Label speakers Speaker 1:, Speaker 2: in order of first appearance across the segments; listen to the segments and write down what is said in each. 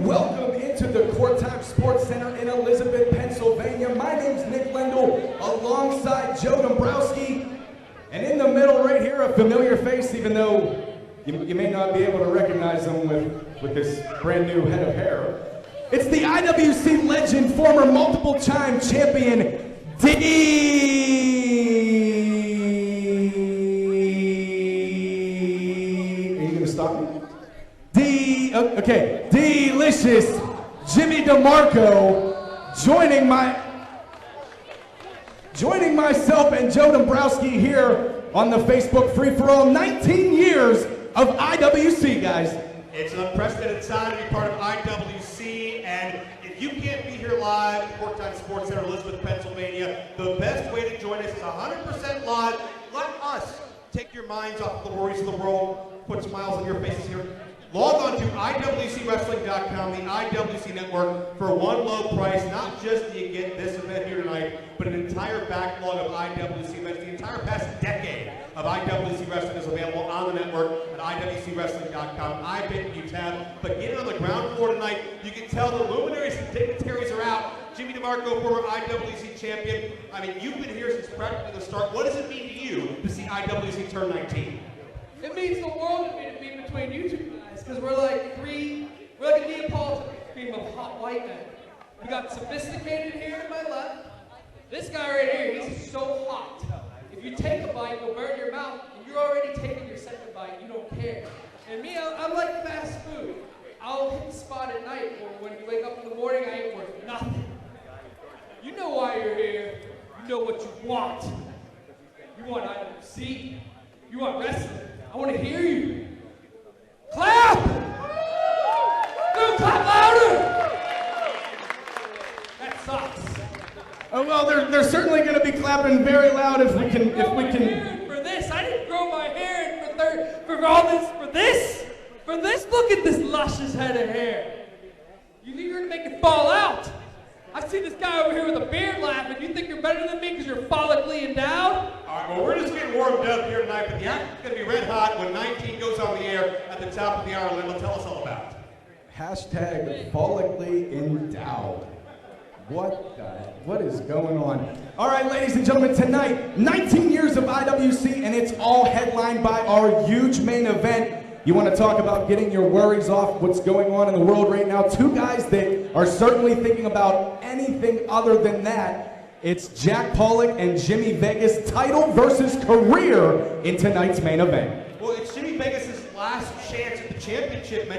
Speaker 1: and welcome into the Court Time Sports Center in Elizabeth, Pennsylvania. My name's Lendl, alongside Joe Dombrowski, and in the middle right here, a familiar face, even though you may not be able to recognize him with this brand new head of hair. It's the IWC legend, former multiple-time champion, delicious Jimmy DeMarco, joining myself and Joe Dombrowski here on the Facebook free-for-all. 19 years of IWC, guys.
Speaker 2: It's an unprecedented time to be part of IWC, and if you can't be here live at Court Time Sports Center, Elizabeth, Pennsylvania, the best way to join us is 100% live. Let us take your minds off the worries of the world, put smiles on your faces here. Log on to IWCWrestling.com, the IWC network, for one low price. Not just do you get this event here tonight, but an entire backlog of IWC events. The entire past decade of IWC Wrestling is available on the network at IWCWrestling.com. I bet you have. But getting on the ground floor tonight, you can tell the luminaries and dignitaries are out. Jimmy DeMarco, former IWC champion. I mean, you've been here since practically the start. What does it mean to you to see IWC turn 19?
Speaker 3: It means the world to me to be between you two guys, because we're like a Neapolitan cream of hot white men. We got sophisticated here to my left. This guy right here, he's so hot. If you take a bite, you'll burn your mouth, and you're already taking your second bite, you don't care. And me, I like fast food. I'll hit the spot at night, or when you wake up in the morning, I ain't worth nothing. You know why you're here. You know what you want. You want IWC. You want wrestling. I want to hear you. Clap! Dude, clap louder! That sucks.
Speaker 1: Oh well, they're certainly going to be clapping very loud if we can.
Speaker 3: For this, I didn't grow my hair for all this. For this. Look at this luscious head of hair. You think you're going to make it fall out? I see this guy over here with a beard laughing. You think you're better than me because you're follically endowed?
Speaker 2: All right, well, we're just getting warmed up here tonight, but the action's going to be red hot when 19 goes on the air at the top of the hour. Lendl, tell us all about it.
Speaker 1: Hashtag follically endowed. What is going on? All right, ladies and gentlemen, tonight, 19 years of IWC, and it's all headlined by our huge main event. You want to talk about getting your worries off, what's going on in the world right now? Two guys that are certainly thinking about anything other than that. It's Jack Pollock and Jimmy Vegas, title versus career in tonight's main event.
Speaker 2: Well, it's Jimmy Vegas' last chance at the championship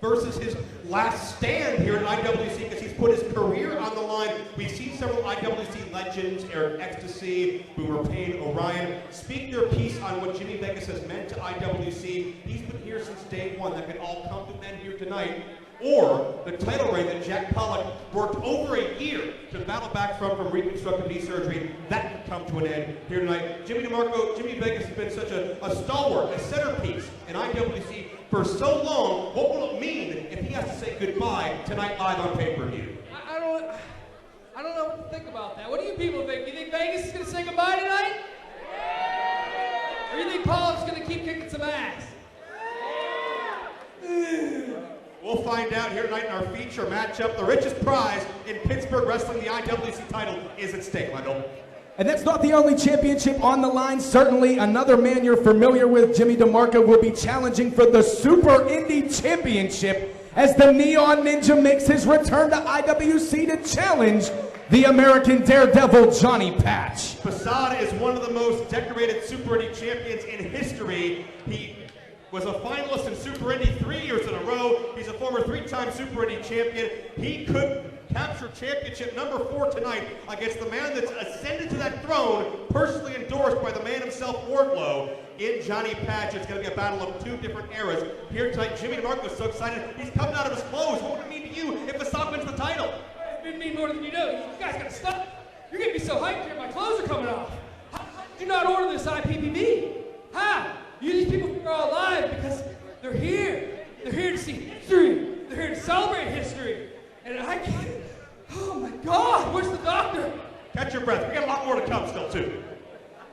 Speaker 2: versus his last stand here at IWC, because he's put his career on the line. We've seen several IWC legends, Eric Ecstasy, Boomer Payne, Orion, speak their piece on what Jimmy Vegas has meant to IWC. He's been here since day one. That could all come to an end here tonight. Or the title reign that Jack Pollock worked over a year to battle back from reconstructive knee surgery. That could come to an end here tonight. Jimmy DeMarco, Jimmy Vegas has been such a stalwart, a centerpiece in IWC for so long. What will it mean if he has to say goodbye tonight live on pay-per-view?
Speaker 3: I don't know what to think about that. What do you people think? You think Vegas is going to say goodbye tonight? Or you think Pollock's going to keep kicking some ass?
Speaker 2: We'll find out here tonight in our feature matchup. The richest prize in Pittsburgh wrestling, the IWC title, is at stake, Lendl.
Speaker 1: And that's not the only championship on the line. Certainly another man you're familiar with, Jimmy DeMarco, will be challenging for the Super Indie Championship as the Neon Ninja makes his return to IWC to challenge the American Daredevil, Johnny Patch.
Speaker 2: Posada is one of the most decorated Super Indie champions in history. He was a finalist in Super Indie 3 years in a row. He's a former 3-time Super Indie champion. He could capture championship number 4 tonight against the man that's ascended to that throne, personally endorsed by the man himself, Wardlow, in Johnny Patch. It's going to be a battle of 2 different eras. Here tonight, Jimmy DeMarco is so excited, he's coming out of his clothes. What would it mean to you if Posada wins the title?
Speaker 3: It would mean more than you know. You guys got to stop. You're getting me so hyped here, my clothes are coming off. How did you not order this IPPB? How? These people are all alive because they're here. They're here to see history. They're here to celebrate history. And I can't. Oh my God, where's the doctor?
Speaker 2: Catch your breath. We got a lot more to come still, too.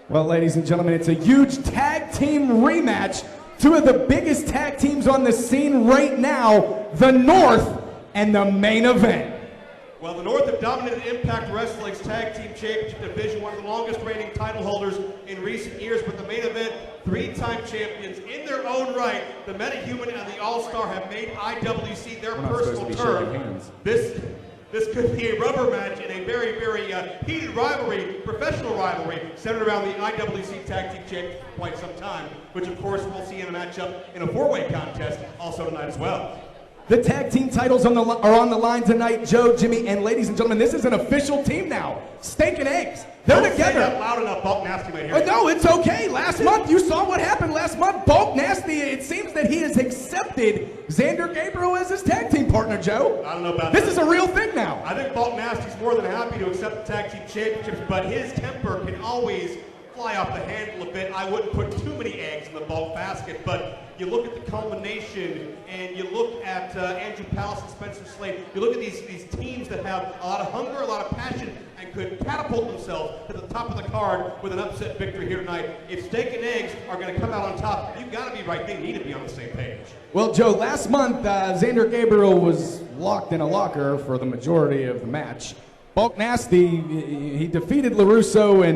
Speaker 1: Well, ladies and gentlemen, it's a huge tag team rematch. Two of the biggest tag teams on the scene right now, the North and the main event.
Speaker 2: Well, the North have dominated Impact Wrestling's Tag Team Championship division, one of the longest reigning title holders in recent years, but the main event, three-time champions in their own right, the Metahuman and the All-Star have made IWC their personal term. This could be a rubber match in a very, very heated rivalry, professional rivalry, centered around the IWC Tag Team Championship for quite some time, which of course we'll see in a matchup in a four-way contest also tonight as well.
Speaker 1: The tag team titles are on the line tonight, Joe, Jimmy, and ladies and gentlemen, this is an official team now. Steak and Eggs. They're
Speaker 2: Don't
Speaker 1: together.
Speaker 2: Say that loud enough, Bulk Nasty might hear it.
Speaker 1: No, it's okay. Last month, you saw what happened last month. Bulk Nasty, it seems that he has accepted Xander Gabriel as his tag team partner, Joe.
Speaker 2: I don't know about
Speaker 1: this.
Speaker 2: This
Speaker 1: is a real thing now.
Speaker 2: I think Bulk Nasty's more than happy to accept the tag team championships, but his temper can always fly off the handle a bit. I wouldn't put too many eggs in the Bulk basket, but you look at the culmination, and you look at Andrew Palace and Spencer Slade. You look at these teams that have a lot of hunger, a lot of passion, and could catapult themselves to the top of the card with an upset victory here tonight. If Steak and Eggs are going to come out on top, you've got to be right. They need to be on the same page.
Speaker 1: Well, Joe, last month, Xander Gabriel was locked in a locker for the majority of the match. Bulk Nasty, he defeated LaRusso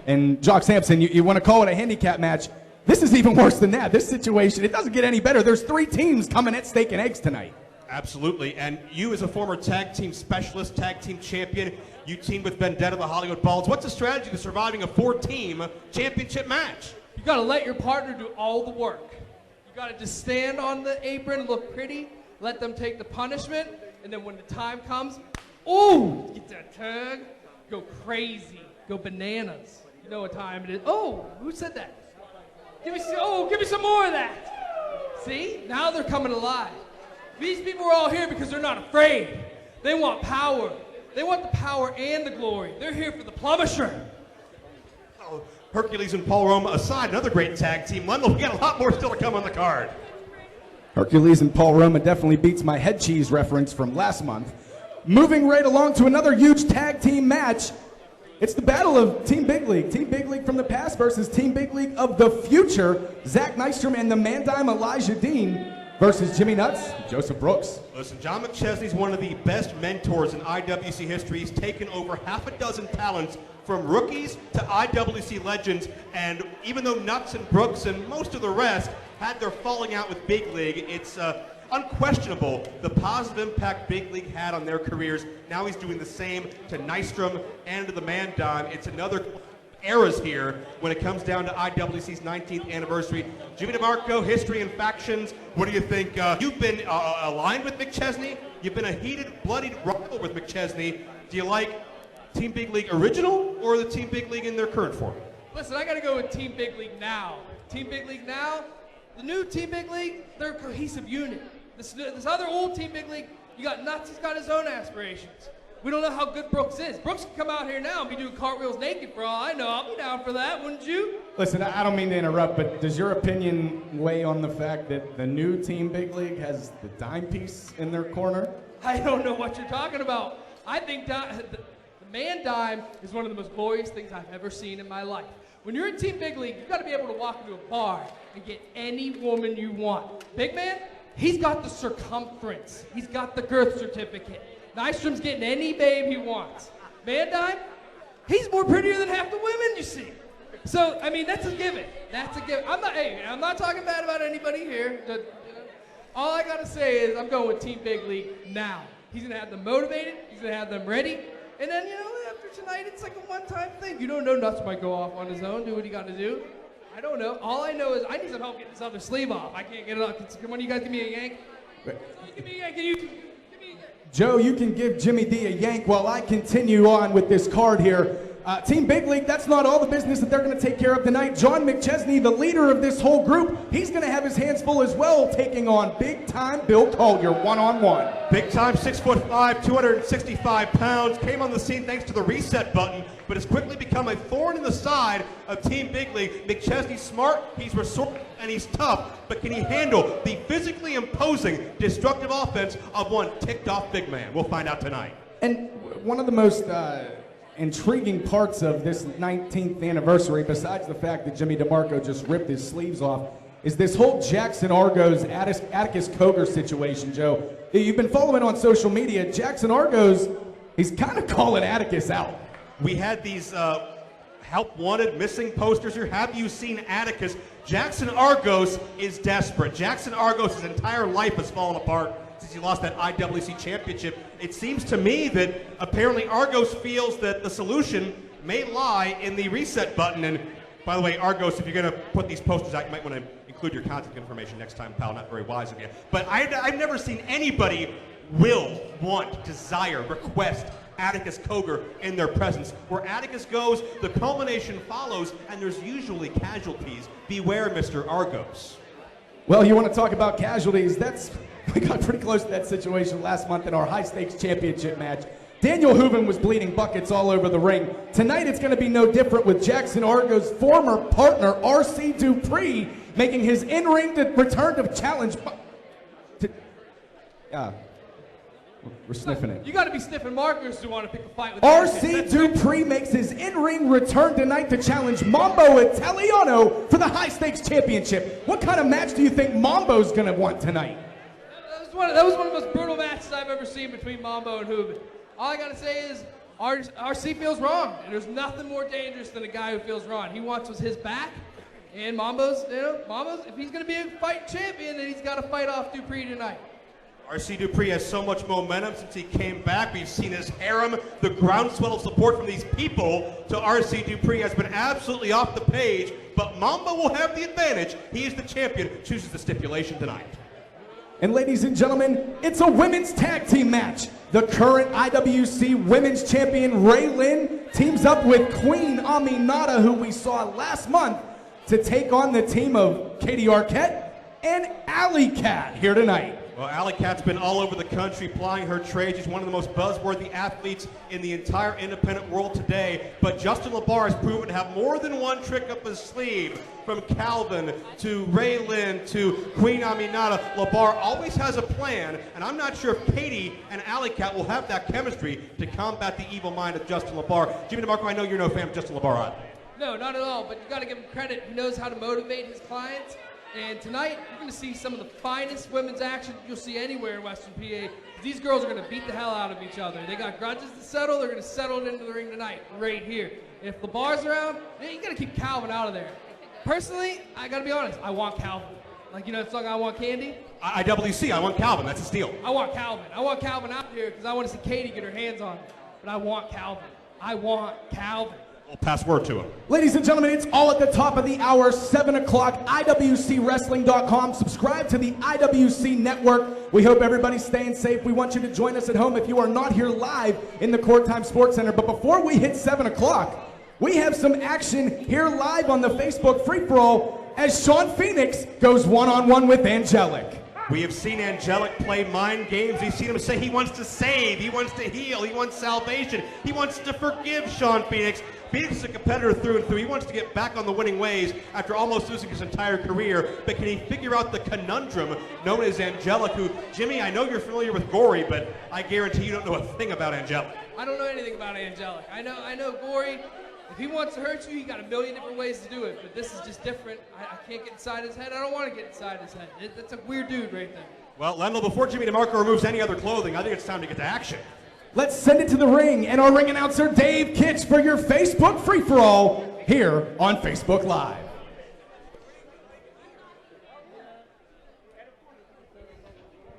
Speaker 1: and Jock Sampson. You want to call it a handicap match? This is even worse than that. This situation, it doesn't get any better. There's three teams coming at Steak and Eggs tonight.
Speaker 2: Absolutely, and you as a former tag team specialist, tag team champion, you teamed with Vendetta, the Hollywood Balls. What's the strategy to surviving a four-team championship match?
Speaker 3: You gotta let your partner do all the work. You gotta just stand on the apron, look pretty, let them take the punishment, and then when the time comes, ooh, get that tug, go crazy, go bananas. You know what time it is. Oh, who said that? Give me some more of that. See? Now they're coming alive. These people are all here because they're not afraid. They want power. They want the power and the glory. They're here for the Plumbisher.
Speaker 2: Oh, Hercules and Paul Roma aside, another great tag team. Lendl, we got a lot more still to come on the card.
Speaker 1: Hercules and Paul Roma definitely beats my head cheese reference from last month. Moving right along to another huge tag team match. It's the battle of Team Big League. Team Big League from the past versus Team Big League of the future. Zach Nystrom and the Man-Dime Elijah Dean versus Jimmy Nuts, Joseph Brooks.
Speaker 2: Listen, John McChesney's one of the best mentors in IWC history. He's taken over half a dozen talents from rookies to IWC legends, and even though Nuts and Brooks and most of the rest had their falling out with Big League, it's unquestionable the positive impact Big League had on their careers. Now he's doing the same to Nystrom and to the Man-Dime. It's another eras here when it comes down to IWC's 19th anniversary. Jimmy DeMarco, history and factions. What do you think? You've been aligned with McChesney. You've been a heated, bloodied rival with McChesney. Do you like Team Big League original or the Team Big League in their current form?
Speaker 3: Listen, I got to go with Team Big League now. Team Big League now, the new Team Big League, they're a cohesive unit. This other old Team Big League, you got Nuts, he's got his own aspirations. We don't know how good Brooks is. Brooks can come out here now and be doing cartwheels naked for all I know. I'll be down for that, wouldn't you?
Speaker 1: Listen, I don't mean to interrupt, but does your opinion weigh on the fact that the new Team Big League has the dime piece in their corner?
Speaker 3: I don't know what you're talking about. I think the Man-Dime is one of the most glorious things I've ever seen in my life. When you're in Team Big League, you've got to be able to walk into a bar and get any woman you want. Big Man, he's got the circumference. He's got the girth certificate. Nystrom's getting any babe he wants. Man-Dime, he's more prettier than half the women you see. So, I mean, that's a given. That's a given. I'm not talking bad about anybody here. All I got to say is I'm going with Team Big League now. He's going to have them motivated. He's going to have them ready. And then, after tonight, it's like a one-time thing. You don't know, Nuts might go off on his own, do what he got to do. I don't know. All I know is I need some help getting this other sleeve off. I can't get it off. Can one of you guys give me a yank? Give me a yank. Can you give me a yank?
Speaker 1: Joe, you can give Jimmy D a yank while I continue on with this card here. Team Big League, that's not all the business that they're going to take care of tonight. John McChesney, the leader of this whole group, he's going to have his hands full as well, taking on big-time Bill Collier one-on-one.
Speaker 2: Big-time, 6'5", 265 pounds, came on the scene thanks to the reset button, but has quickly become a thorn in the side of Team Big League. McChesney's smart, he's resourceful, and he's tough, but can he handle the physically imposing, destructive offense of one ticked-off big man? We'll find out tonight.
Speaker 1: And one of the most intriguing parts of this 19th anniversary, besides the fact that Jimmy DeMarco just ripped his sleeves off, is this whole Jackson Argos Atticus Cogar situation, Joe. You've been following on social media. Jackson Argos, he's kind of calling Atticus out.
Speaker 2: We had these help wanted missing posters here. Have you seen Atticus? Jackson Argos is desperate. Jackson Argos, his entire life has fallen apart since he lost that IWC championship. It seems to me that apparently Argos feels that the solution may lie in the reset button. And by the way, Argos, if you're going to put these posters out, you might want to include your contact information next time, pal. Not very wise of you. But I've never seen anybody will, want, desire, request Atticus Cogar in their presence. Where Atticus goes, the culmination follows, and there's usually casualties. Beware, Mr. Argos.
Speaker 1: Well, you want to talk about casualties? We got pretty close to that situation last month in our high-stakes championship match. Daniel Hooven was bleeding buckets all over the ring. Tonight it's going to be no different with Jackson Argos' former partner, R.C. Dupree, making his in-ring return to challenge. We're sniffing it.
Speaker 3: You got to be sniffing markers to want to pick a fight with
Speaker 1: R.C. Dupree makes his in-ring return tonight to challenge Mambo Italiano for the high-stakes championship. What kind of match do you think Mambo's going to want tonight?
Speaker 3: That was one of the most brutal matches I've ever seen between Mambo and Hooven. All I got to say is RC feels wrong, and there's nothing more dangerous than a guy who feels wrong. He wants his back, and Mambo's, if he's going to be a fight champion, then he's got to fight off Dupree tonight.
Speaker 2: R.C. Dupree has so much momentum since he came back. We've seen his harem, the groundswell of support from these people to R.C. Dupree has been absolutely off the page, but Mambo will have the advantage. He is the champion, chooses the stipulation tonight.
Speaker 1: And ladies and gentlemen, it's a women's tag team match. The current IWC Women's Champion Ray Lynn teams up with Queen Aminata, who we saw last month, to take on the team of Katie Arquette and Alley Cat here tonight.
Speaker 2: Well, Alley Cat's been all over the country plying her trade. She's one of the most buzzworthy athletes in the entire independent world today. But Justin LaBar has proven to have more than one trick up his sleeve. From Calvin to Ray Lynn to Queen Aminata, LaBar always has a plan. And I'm not sure if Katie and Alley Cat will have that chemistry to combat the evil mind of Justin LaBar. Jimmy DeMarco, I know you're no fan of Justin LaBar, either.
Speaker 3: No, not at all. But you got to give him credit. He knows how to motivate his clients. And tonight, you're going to see some of the finest women's action you'll see anywhere in Western PA. These girls are going to beat the hell out of each other. They got grudges to settle. They're going to settle it into the ring tonight, right here. If LaBar's around, you got to keep Calvin out of there. Personally, I got to be honest, I want Calvin. Like, you know that song, I Want Candy?
Speaker 2: IWC, I want Calvin. That's a steal.
Speaker 3: I want Calvin. I want Calvin out here because I want to see Katie get her hands on him. But I want Calvin. I want Calvin.
Speaker 2: We'll pass word to him.
Speaker 1: Ladies and gentlemen, it's all at the top of the hour, 7 o'clock, IWCWrestling.com. Subscribe to the IWC Network. We hope everybody's staying safe. We want you to join us at home if you are not here live in the Court Time Sports Center. But before we hit 7 o'clock, we have some action here live on the Facebook free-for-all as Sean Phoenix goes one-on-one with Angelic.
Speaker 2: We have seen Angelic play mind games. We've seen him say he wants to save, he wants to heal, he wants salvation, he wants to forgive Sean Phoenix. Phoenix is a competitor through and through. He wants to get back on the winning ways after almost losing his entire career. But can he figure out the conundrum known as Angelic, who, Jimmy, I know you're familiar with Gory, but I guarantee you don't know a thing about Angelic.
Speaker 3: I don't know anything about Angelic. I know Gory. If he wants to hurt you, he got a million different ways to do it. But this is just different. I can't get inside his head. I don't want to get inside his head. That's a weird dude right there.
Speaker 2: Well, Lendl, before Jimmy DeMarco removes any other clothing, I think it's time to get to action.
Speaker 1: Let's send it to the ring and our ring announcer, Dave Kitch, for your Facebook free-for-all here on Facebook Live.